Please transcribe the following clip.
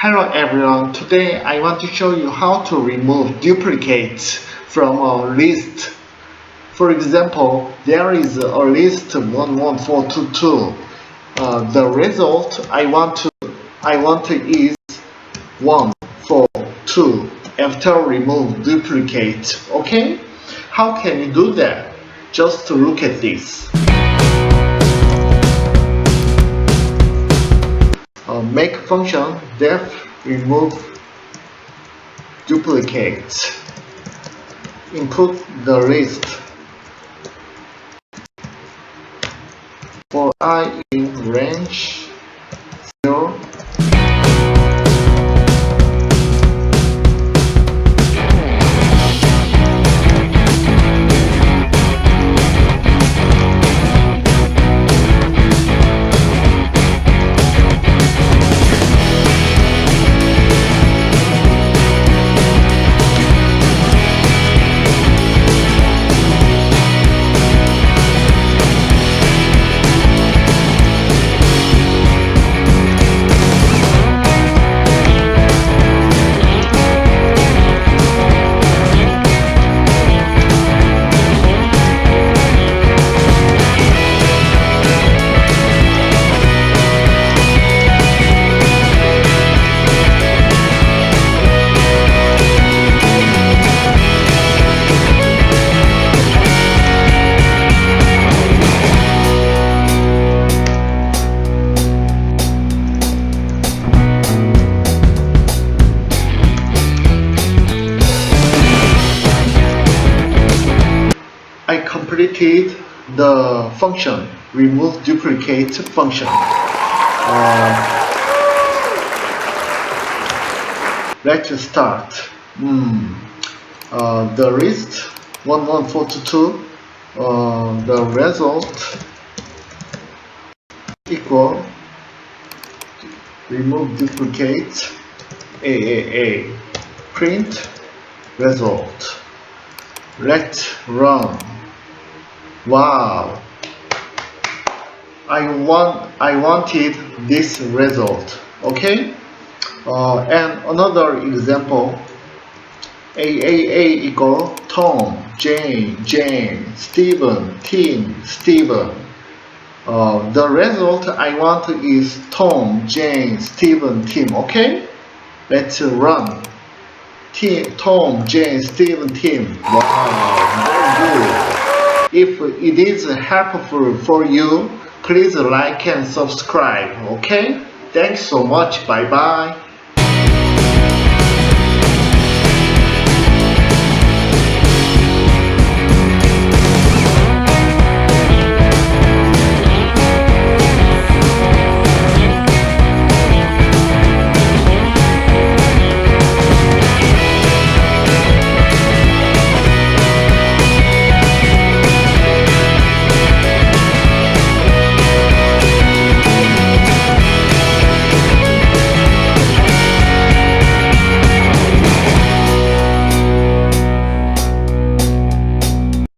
Hello everyone, today I want to show you how to remove duplicates from a list. For example, there is a list 11422. The result I want is 142 after remove duplicate. Okay? How can you do that? Just look at this. Make function def remove duplicates. Input the list for I in range 0. I completed the function remove duplicate function. Let's start. The list 11422. The result equal remove duplicate AAA. Print result. Let's run. Wow! I wanted this result. Okay? And another example. AAA equal Tom, Jane, Stephen, Tim, Stephen. The result I want is Tom, Jane, Stephen, Tim. Okay? Let's run. Tom, Jane, Stephen, Tim. Wow, very good. If it is helpful for you, please like and subscribe. Okay? Thanks so much. Bye bye.